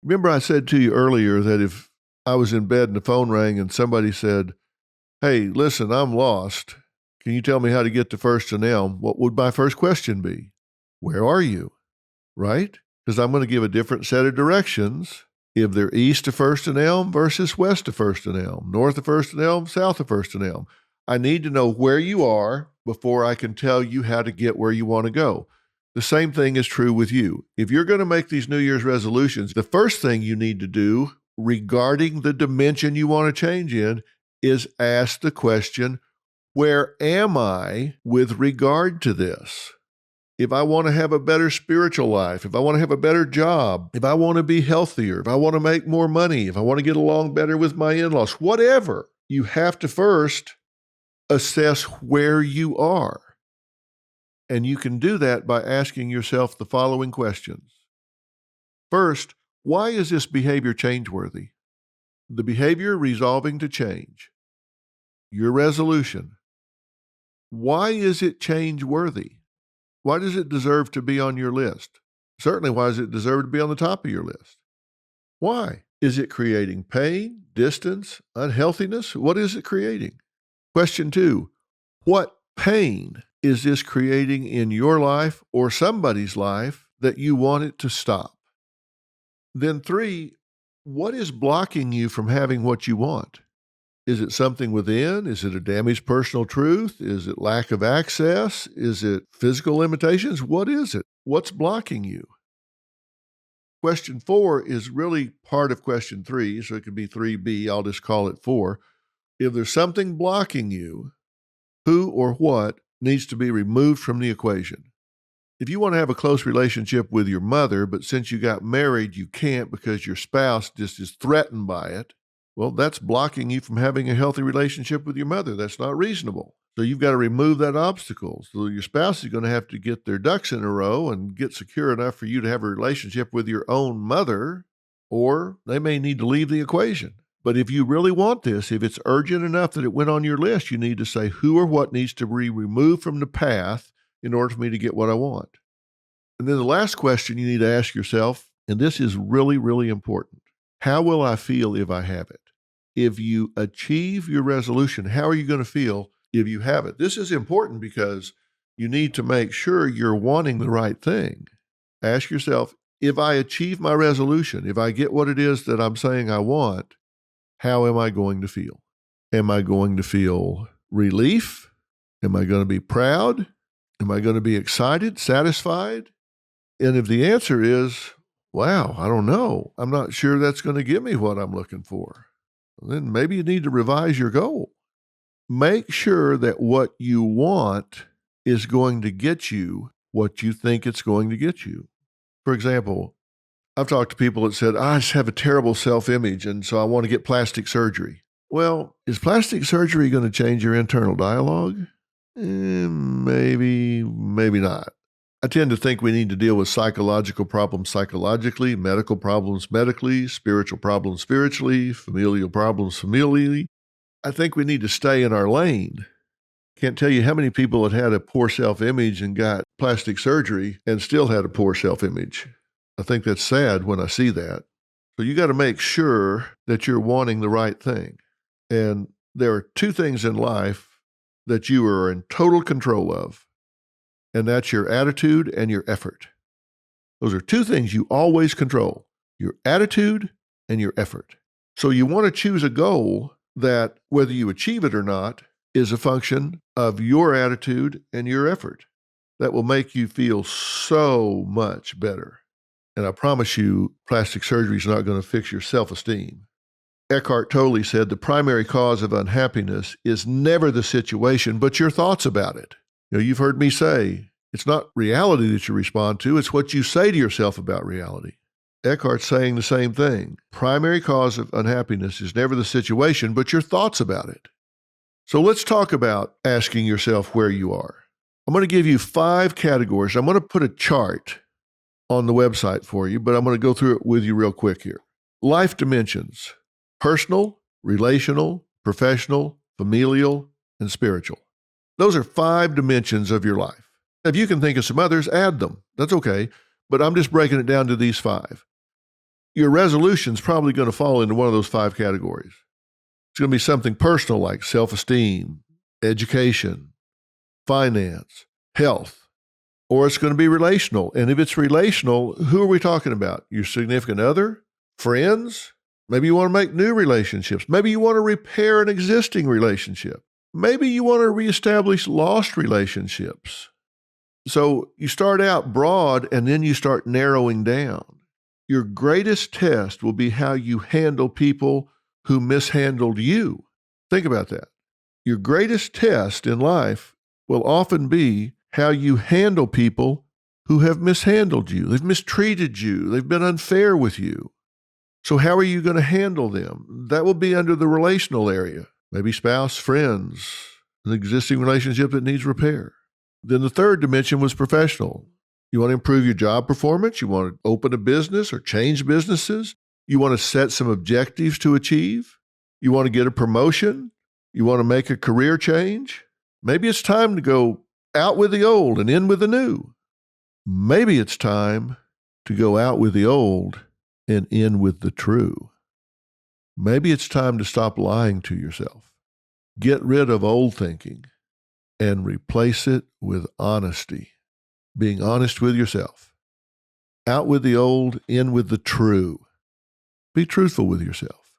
Remember I said to you earlier that if I was in bed and the phone rang and somebody said, "Hey, listen, I'm lost. Can you tell me how to get to First and Elm?" What would my first question be? Where are you? Right? Because I'm going to give a different set of directions if they're east of First and Elm versus west of First and Elm, north of First and Elm, south of First and Elm. I need to know where you are before I can tell you how to get where you want to go. The same thing is true with you. If you're going to make these New Year's resolutions, the first thing you need to do regarding the dimension you want to change in is ask the question, where am I with regard to this? If I want to have a better spiritual life, if I want to have a better job, if I want to be healthier, if I want to make more money, if I want to get along better with my in-laws, whatever, you have to first assess where you are. And you can do that by asking yourself the following questions. First, why is this behavior change-worthy? The behavior resolving to change. Your resolution. Why is it change-worthy? Why does it deserve to be on your list? Certainly, why does it deserve to be on the top of your list? Why? Is it creating pain, distance, unhealthiness? What is it creating? Question 2, what pain is this creating in your life or somebody's life that you want it to stop? Then 3, what is blocking you from having what you want? Is it something within? Is it a damaged personal truth? Is it lack of access? Is it physical limitations? What is it? What's blocking you? Question 4 is really part of question 3, so it could be 3B. I'll just call it 4. If there's something blocking you, who or what needs to be removed from the equation? If you want to have a close relationship with your mother, but since you got married, you can't because your spouse just is threatened by it, well, that's blocking you from having a healthy relationship with your mother. That's not reasonable. So you've got to remove that obstacle. So your spouse is going to have to get their ducks in a row and get secure enough for you to have a relationship with your own mother, or they may need to leave the equation. But if you really want this, if it's urgent enough that it went on your list, you need to say who or what needs to be removed from the path in order for me to get what I want. And then the last question you need to ask yourself, and this is really, really important. How will I feel if I have it? If you achieve your resolution, how are you going to feel if you have it? This is important because you need to make sure you're wanting the right thing. Ask yourself, if I achieve my resolution, if I get what it is that I'm saying I want, how am I going to feel? Am I going to feel relief? Am I going to be proud? Am I going to be excited, satisfied? And if the answer is, wow, I don't know, I'm not sure that's going to give me what I'm looking for, then maybe you need to revise your goal. Make sure that what you want is going to get you what you think it's going to get you. For example, I've talked to people that said, I just have a terrible self-image, and so I want to get plastic surgery. Well, is plastic surgery going to change your internal dialogue? Maybe not. I tend to think we need to deal with psychological problems psychologically, medical problems medically, spiritual problems spiritually, familial problems familially. I think we need to stay in our lane. Can't tell you how many people had had a poor self-image and got plastic surgery and still had a poor self-image. I think that's sad when I see that. So you got to make sure that you're wanting the right thing. And there are 2 things in life that you are in total control of, and that's your attitude and your effort. Those are 2 things you always control, your attitude and your effort. So you want to choose a goal that, whether you achieve it or not, is a function of your attitude and your effort. That will make you feel so much better. And I promise you, plastic surgery is not going to fix your self-esteem. Eckhart Tolle said the primary cause of unhappiness is never the situation, but your thoughts about it. You know, you've heard me say, it's not reality that you respond to, it's what you say to yourself about reality. Eckhart's saying the same thing. Primary cause of unhappiness is never the situation, but your thoughts about it. So let's talk about asking yourself where you are. I'm going to give you 5 categories. I'm going to put a chart on the website for you, but I'm going to go through it with you real quick here. Life dimensions: personal, relational, professional, familial, and spiritual. Those are 5 dimensions of your life. If you can think of some others, add them. That's okay. But I'm just breaking it down to these 5. your resolution's probably going to fall into one of those 5 categories. It's going to be something personal like self-esteem, education, finance, health, or it's going to be relational. And if it's relational, who are we talking about? Your significant other? Friends? Maybe you want to make new relationships. Maybe you want to repair an existing relationship. Maybe you want to reestablish lost relationships. So you start out broad and then you start narrowing down. Your greatest test will be how you handle people who mishandled you. Think about that. Your greatest test in life will often be how you handle people who have mishandled you. They've mistreated you. They've been unfair with you. So how are you going to handle them? That will be under the relational area. Maybe spouse, friends, an existing relationship that needs repair. Then the third dimension was professional. You want to improve your job performance? You want to open a business or change businesses? You want to set some objectives to achieve? You want to get a promotion? You want to make a career change? Maybe it's time to go out with the old and in with the new. Maybe it's time to go out with the old and in with the true. Maybe it's time to stop lying to yourself. Get rid of old thinking and replace it with honesty. Being honest with yourself. Out with the old, in with the true. Be truthful with yourself.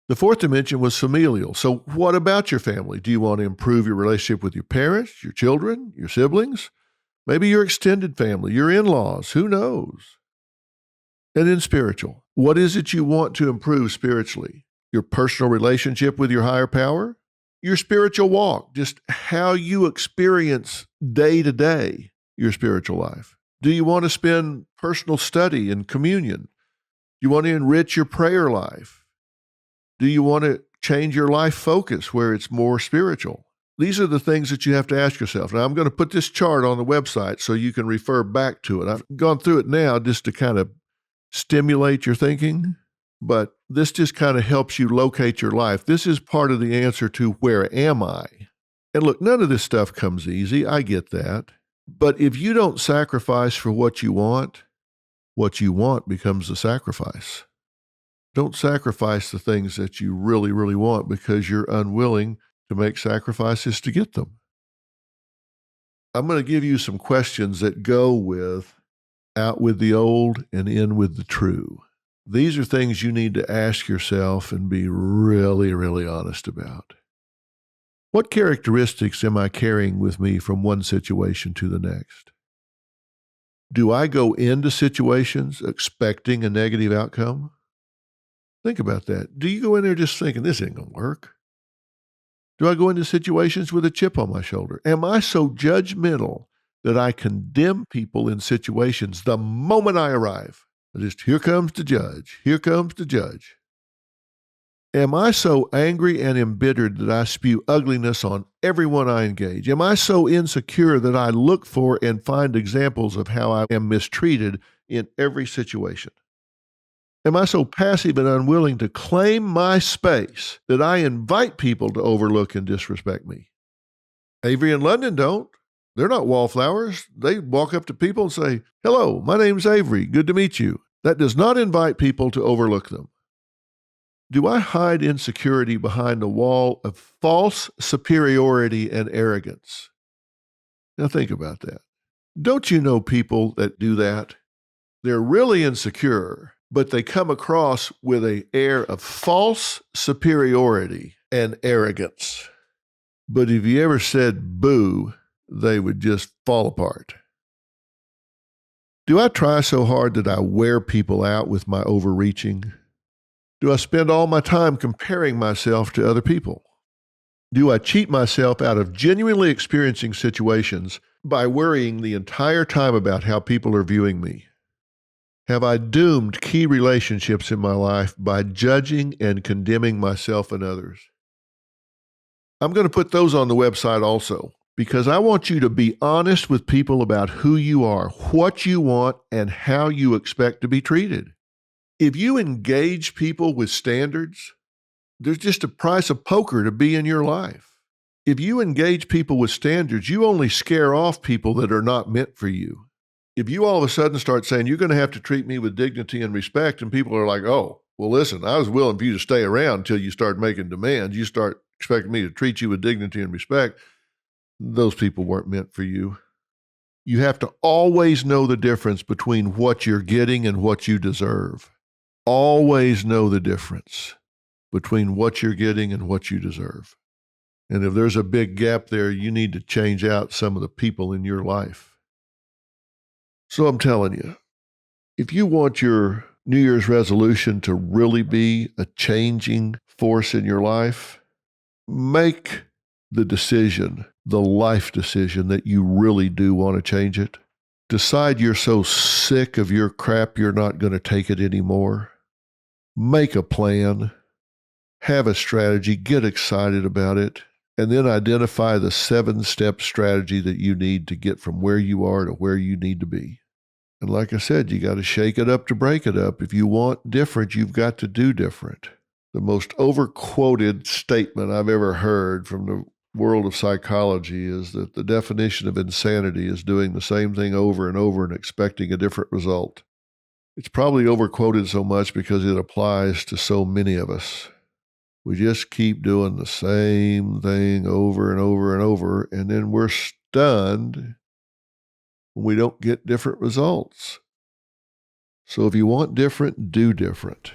The fourth dimension was familial. So what about your family? Do you want to improve your relationship with your parents, your children, your siblings? Maybe your extended family, your in-laws, who knows? And then spiritual. What is it you want to improve spiritually? Your personal relationship with your higher power? Your spiritual walk, just how you experience day to day your spiritual life. Do you want to spend personal study and communion? Do you want to enrich your prayer life? Do you want to change your life focus where it's more spiritual? These are the things that you have to ask yourself. Now, I'm going to put this chart on the website so you can refer back to it. I've gone through it now just to kind of stimulate your thinking, but this just kind of helps you locate your life. This is part of the answer to where am I? And look, none of this stuff comes easy. I get that. But if you don't sacrifice for what you want becomes a sacrifice. Don't sacrifice the things that you really, really want because you're unwilling to make sacrifices to get them. I'm going to give you some questions that go with out with the old and in with the true. These are things you need to ask yourself and be really, really honest about. What characteristics am I carrying with me from one situation to the next? Do I go into situations expecting a negative outcome? Think about that. Do you go in there just thinking, this ain't going to work? Do I go into situations with a chip on my shoulder? Am I so judgmental that I condemn people in situations the moment I arrive? Just, here comes the judge. Here comes the judge. Am I so angry and embittered that I spew ugliness on everyone I engage? Am I so insecure that I look for and find examples of how I am mistreated in every situation? Am I so passive and unwilling to claim my space that I invite people to overlook and disrespect me? Avery and London don't. They're not wallflowers. They walk up to people and say, hello, my name's Avery. Good to meet you. That does not invite people to overlook them. Do I hide insecurity behind a wall of false superiority and arrogance? Now think about that. Don't you know people that do that? They're really insecure, but they come across with an air of false superiority and arrogance. But if you ever said boo, they would just fall apart. Do I try so hard that I wear people out with my overreaching? Do I spend all my time comparing myself to other people? Do I cheat myself out of genuinely experiencing situations by worrying the entire time about how people are viewing me? Have I doomed key relationships in my life by judging and condemning myself and others? I'm going to put those on the website also, because I want you to be honest with people about who you are, what you want, and how you expect to be treated. If you engage people with standards, there's just a price of poker to be in your life. If you engage people with standards, you only scare off people that are not meant for you. If you all of a sudden start saying you're going to have to treat me with dignity and respect, and people are like, oh, well, listen, I was willing for you to stay around until you start making demands. You start expecting me to treat you with dignity and respect. Those people weren't meant for you. You have to always know the difference between what you're getting and what you deserve. Always know the difference between what you're getting and what you deserve. And if there's a big gap there, you need to change out some of the people in your life. So I'm telling you, if you want your New Year's resolution to really be a changing force in your life, make the decision, the life decision that you really do want to change it. Decide you're so sick of your crap you're not going to take it anymore. Make a plan. Have a strategy. Get excited about it. And then identify the 7-step strategy that you need to get from where you are to where you need to be. And like I said, you got to shake it up to break it up. If you want different, you've got to do different. The most overquoted statement I've ever heard from the world of psychology is that the definition of insanity is doing the same thing over and over and expecting a different result. It's probably overquoted so much because it applies to so many of us. We just keep doing the same thing over and over and over, and then we're stunned when we don't get different results. So if you want different, do different.